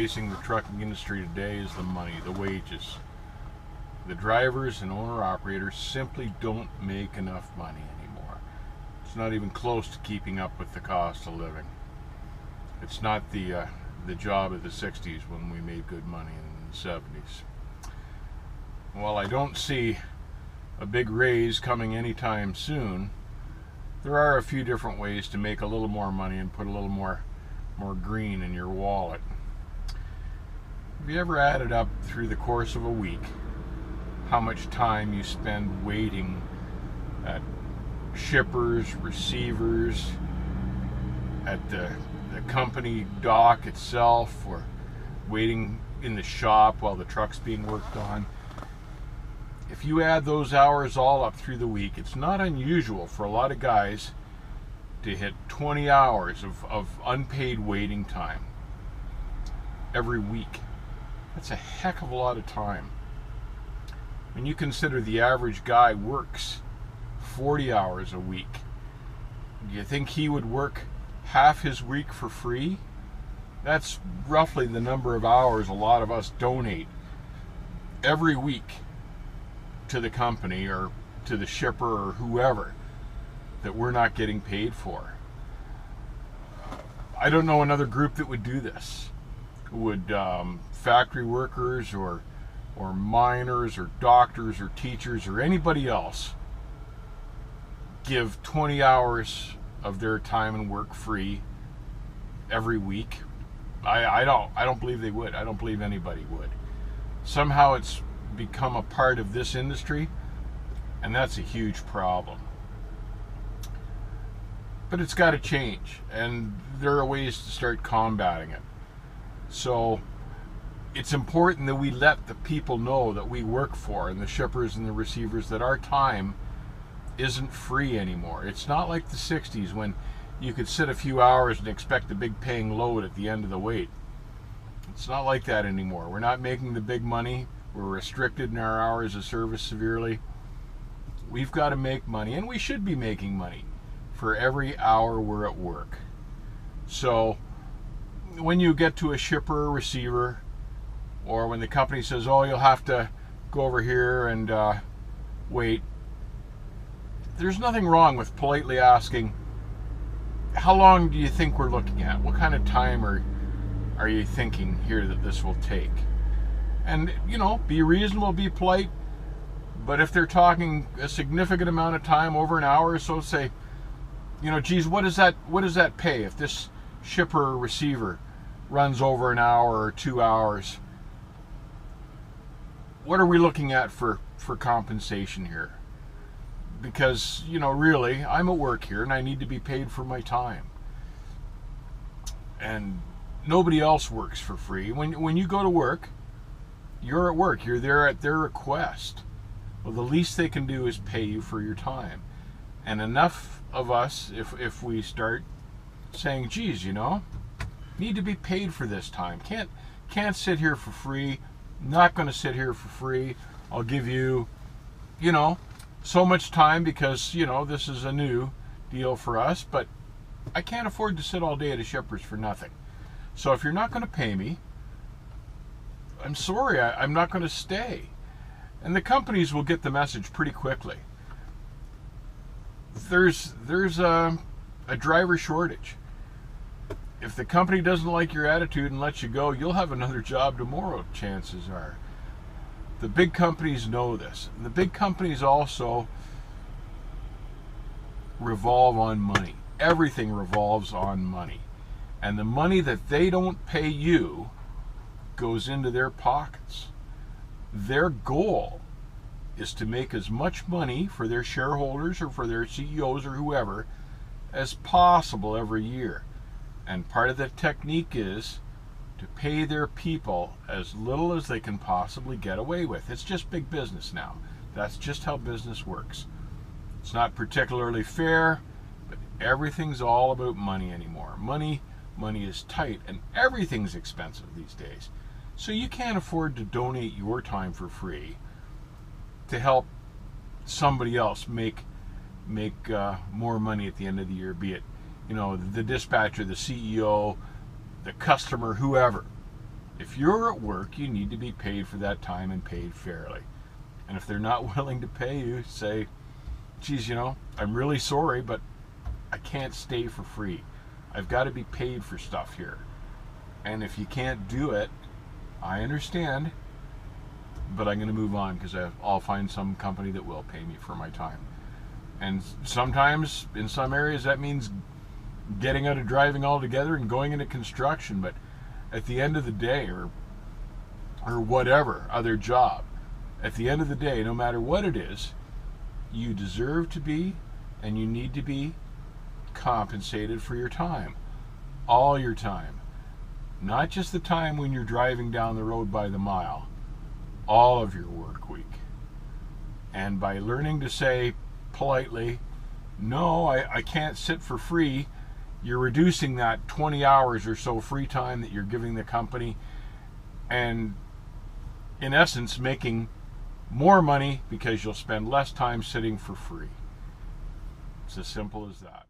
facing the trucking industry today is the money, the wages. The drivers and owner-operators simply don't make enough money anymore. It's not even close to keeping up with the cost of living. It's not the job of the 60s when we made good money in the 70s. While I don't see a big raise coming anytime soon, there are a few different ways to make a little more money and put a little more green in your wallet. Have you ever added up through the course of a week how much time you spend waiting at shippers, receivers, at the company dock itself, or waiting in the shop while the truck's being worked on? If you add those hours all up through the week, it's not unusual for a lot of guys to hit 20 hours of unpaid waiting time every week. That's a heck of a lot of time. When you consider the average guy works 40 hours a week, do you think he would work half his week for free? That's roughly the number of hours a lot of us donate every week to the company or to the shipper or whoever that we're not getting paid for. I don't know another group that would do this. Would factory workers or miners or doctors or teachers or anybody else give 20 hours of their time and work free every week? I don't believe they would. I don't believe anybody would. Somehow it's become a part of this industry, and that's a huge problem. But it's got to change, and there are ways to start combating it. So it's important that we let the people know that we work for, and the shippers and the receivers, that our time isn't free anymore. It's not like the 60s when you could sit a few hours and expect a big paying load at the end of the wait. It's not like that anymore. We're not making the big money. We're restricted in our hours of service severely. We've got to make money, and we should be making money for every hour we're at work. So when you get to a shipper or receiver, or when the company says, oh, you'll have to go over here and wait, there's nothing wrong with politely asking, how long do you think we're looking at? What kind of time are you thinking here that this will take? And, be reasonable, be polite. But if they're talking a significant amount of time, over an hour or so, say, geez, what does that pay if this shipper or receiver runs over an hour or 2 hours? What are we looking at for compensation here? Because, really, I'm at work here and I need to be paid for my time. And nobody else works for free. When you go to work, you're at work. You're there at their request. Well, the least they can do is pay you for your time. And enough of us, if we start saying, geez, need to be paid for this time. Can't sit here for free. Not going to sit here for free. I'll give you, so much time because, this is a new deal for us, but I can't afford to sit all day at a shipper's for nothing. So if you're not going to pay me, I'm sorry, I'm not going to stay. And the companies will get the message pretty quickly. There's a driver shortage. If the company doesn't like your attitude and lets you go, you'll have another job tomorrow, chances are. The big companies know this. The big companies also revolve on money. Everything revolves on money. And the money that they don't pay you goes into their pockets. Their goal is to make as much money for their shareholders or for their CEOs or whoever as possible every year. And part of the technique is to pay their people as little as they can possibly get away with. It's just big business now. That's just how business works. It's not particularly fair, but everything's all about money anymore. Money is tight, and everything's expensive these days. So you can't afford to donate your time for free to help somebody else make more money at the end of the year, be it the dispatcher, the CEO, the customer, whoever. If you're at work, you need to be paid for that time and paid fairly. And if they're not willing to pay you, say, geez, I'm really sorry, but I can't stay for free. I've got to be paid for stuff here. And if you can't do it, I understand, but I'm going to move on because I'll find some company that will pay me for my time. And sometimes, in some areas, that means getting out of driving altogether and going into construction. But at the end of the day, or whatever other job, at the end of the day, no matter what it is, you deserve to be and you need to be compensated for your time. All your time. Not just the time when you're driving down the road by the mile. All of your work week. And by learning to say politely, no, I can't sit for free, you're reducing that 20 hours or so free time that you're giving the company, and in essence making more money because you'll spend less time sitting for free. It's as simple as that.